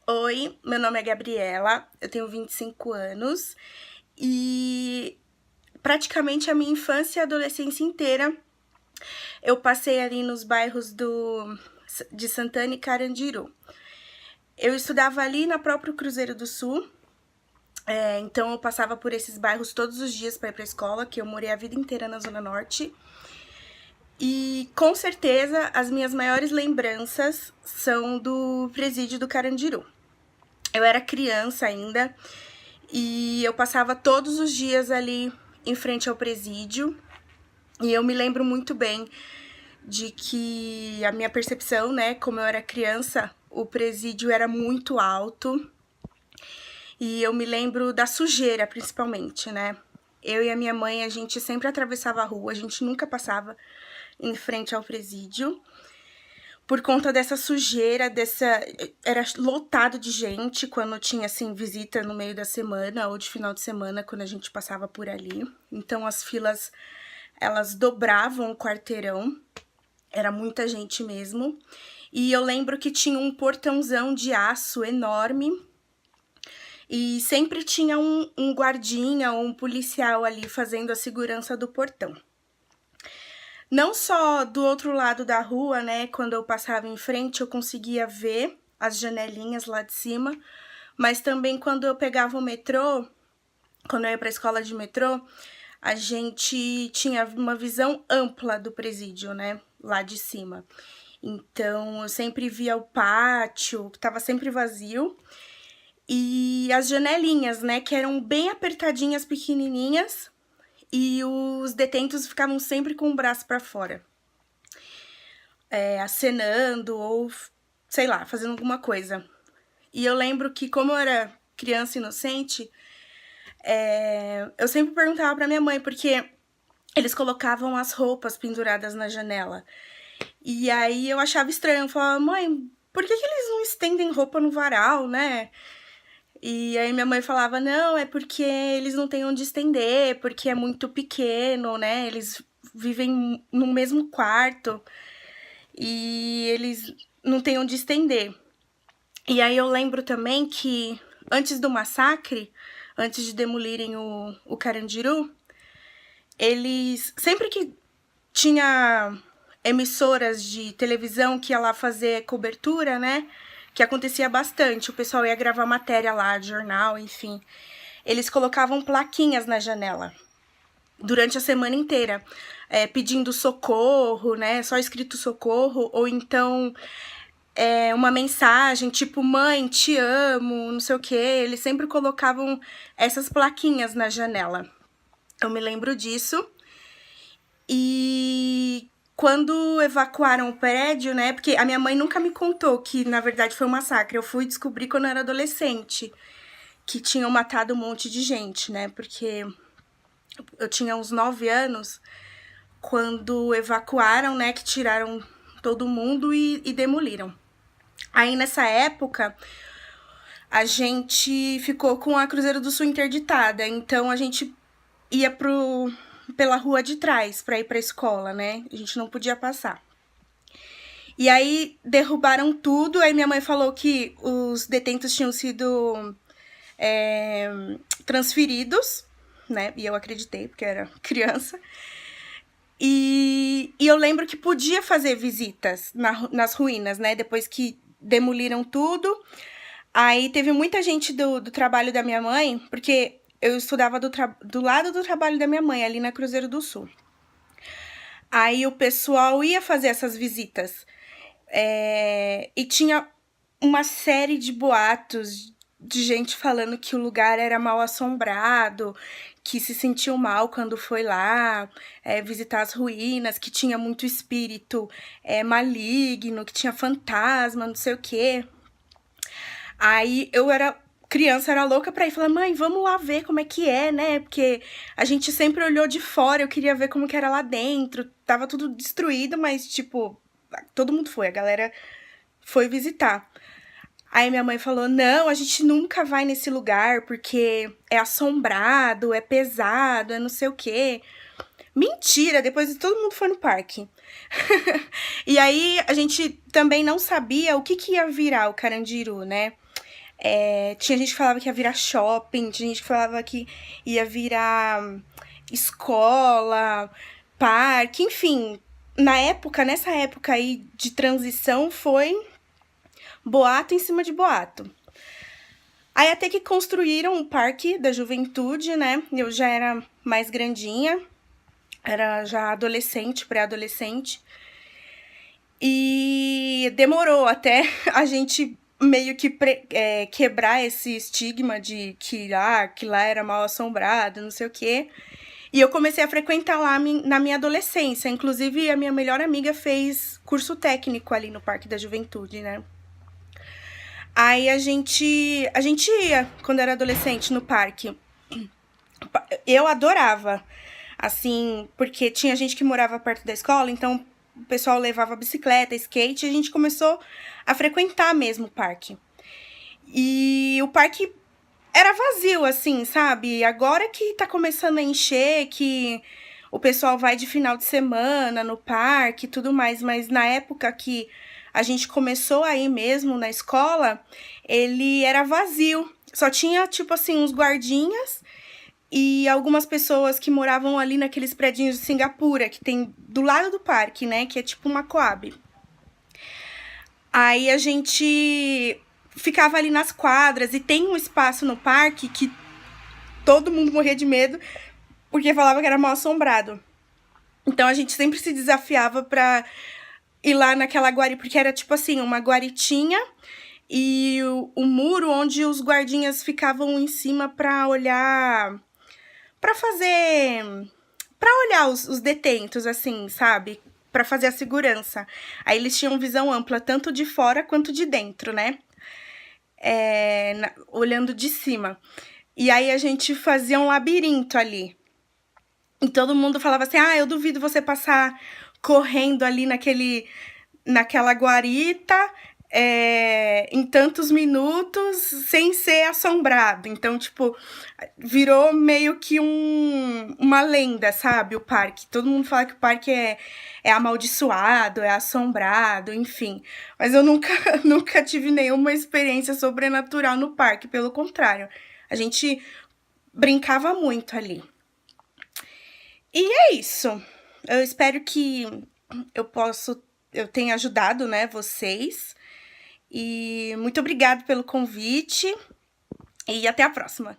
Oi, meu nome é Gabriela, eu tenho 25 anos e praticamente a minha infância e adolescência inteira eu passei ali nos bairros de Santana e Carandiru. Eu estudava ali na própria Cruzeiro do Sul, então eu passava por esses bairros todos os dias para ir para a escola, que eu morei a vida inteira na Zona Norte. E com certeza as minhas maiores lembranças são do presídio do Carandiru. Eu era criança ainda e eu passava todos os dias ali em frente ao presídio. E eu me lembro muito bem de que a minha percepção, né, como eu era criança, o presídio era muito alto. E eu me lembro da sujeira, principalmente, né? Eu e a minha mãe, a gente sempre atravessava a rua, a gente nunca passava em frente ao presídio. Por conta dessa sujeira, era lotado de gente quando tinha, assim, visita no meio da semana ou de final de semana, quando a gente passava por ali. Então, as filas, elas dobravam o quarteirão, era muita gente mesmo. E eu lembro que tinha um portãozão de aço enorme e sempre tinha um guardinha ou um policial ali fazendo a segurança do portão. Não só do outro lado da rua, né, quando eu passava em frente eu conseguia ver as janelinhas lá de cima, mas também quando eu pegava o metrô, quando eu ia para a escola de metrô, a gente tinha uma visão ampla do presídio, né, lá de cima. Então eu sempre via o pátio, que estava sempre vazio, e as janelinhas, né, que eram bem apertadinhas, pequenininhas, e os detentos ficavam sempre com o braço para fora, acenando ou, sei lá, fazendo alguma coisa. E eu lembro que, como eu era criança inocente, eu sempre perguntava pra minha mãe, porque eles colocavam as roupas penduradas na janela. E aí eu achava estranho, eu falava, mãe, por que eles não estendem roupa no varal, né? E aí minha mãe falava, não, é porque eles não têm onde estender, porque é muito pequeno, né? Eles vivem no mesmo quarto e eles não têm onde estender. E aí eu lembro também que antes do massacre, antes de demolirem o Carandiru, eles, sempre que tinha emissoras de televisão que ia lá fazer cobertura, né? Que acontecia bastante, o pessoal ia gravar matéria lá, de jornal, enfim. Eles colocavam plaquinhas na janela durante a semana inteira, pedindo socorro, né? Só escrito socorro, ou então uma mensagem tipo, mãe, te amo, não sei o que. Eles sempre colocavam essas plaquinhas na janela. Eu me lembro disso. E quando evacuaram o prédio, né? Porque a minha mãe nunca me contou que, na verdade, foi um massacre. Eu fui descobrir quando eu era adolescente que tinham matado um monte de gente, né? Porque eu tinha uns 9 anos quando evacuaram, né? Que tiraram todo mundo e demoliram. Aí nessa época a gente ficou com a Cruzeiro do Sul interditada, então a gente ia pela rua de trás pra ir pra escola, né? A gente não podia passar. E aí derrubaram tudo, aí minha mãe falou que os detentos tinham sido transferidos, né? E eu acreditei, porque eu era criança. E eu lembro que podia fazer visitas nas ruínas, né? Depois que demoliram tudo. Aí teve muita gente do trabalho da minha mãe, porque eu estudava do lado do trabalho da minha mãe, ali na Cruzeiro do Sul. Aí o pessoal ia fazer essas visitas. E tinha uma série de boatos de gente falando que o lugar era mal assombrado, que se sentiu mal quando foi lá visitar as ruínas, que tinha muito espírito maligno, que tinha fantasma, não sei o quê. Aí eu era criança, era louca pra ir. Falar, mãe, vamos lá ver como é que é, né? Porque a gente sempre olhou de fora, eu queria ver como que era lá dentro. Tava tudo destruído, mas, tipo, todo mundo foi, a galera foi visitar. Aí minha mãe falou, não, a gente nunca vai nesse lugar, porque é assombrado, é pesado, é não sei o quê. Mentira, depois todo mundo foi no parque. E aí a gente também não sabia o que ia virar o Carandiru, né? Tinha gente que falava que ia virar shopping, tinha gente que falava que ia virar escola, parque, enfim. Nessa época aí de transição, foi boato em cima de boato. Aí até que construíram o Parque da Juventude, né? Eu já era mais grandinha, era já adolescente, pré-adolescente. E demorou até a gente meio que quebrar esse estigma de que lá era mal assombrado, não sei o quê. E eu comecei a frequentar lá na minha adolescência. Inclusive, a minha melhor amiga fez curso técnico ali no Parque da Juventude, né? Aí a gente ia, quando era adolescente, no parque. Eu adorava, assim, porque tinha gente que morava perto da escola, então o pessoal levava bicicleta, skate, e a gente começou a frequentar mesmo o parque. E o parque era vazio, assim, sabe? Agora que tá começando a encher, que o pessoal vai de final de semana no parque e tudo mais, mas na época que a gente começou a ir mesmo na escola, ele era vazio. Só tinha, tipo assim, uns guardinhas e algumas pessoas que moravam ali naqueles predinhos de Singapura, que tem do lado do parque, né? Que é tipo uma Coab. Aí a gente ficava ali nas quadras e tem um espaço no parque que todo mundo morria de medo porque falava que era mal assombrado. Então a gente sempre se desafiava pra ir lá naquela guarita, porque era tipo assim, uma guaritinha e o muro onde os guardinhas ficavam em cima pra olhar, pra fazer, pra olhar os detentos, assim, sabe? Pra fazer a segurança. Aí eles tinham visão ampla, tanto de fora quanto de dentro, né? Olhando de cima. E aí a gente fazia um labirinto ali. E todo mundo falava assim, eu duvido você passar correndo ali naquela guarita em tantos minutos sem ser assombrado. Então, tipo, virou meio que uma lenda, sabe? O parque. Todo mundo fala que o parque é amaldiçoado, é assombrado, enfim. Mas eu nunca, nunca tive nenhuma experiência sobrenatural no parque, pelo contrário. A gente brincava muito ali. E é isso. Eu espero que eu tenha ajudado, né, vocês. E muito obrigada pelo convite e até a próxima.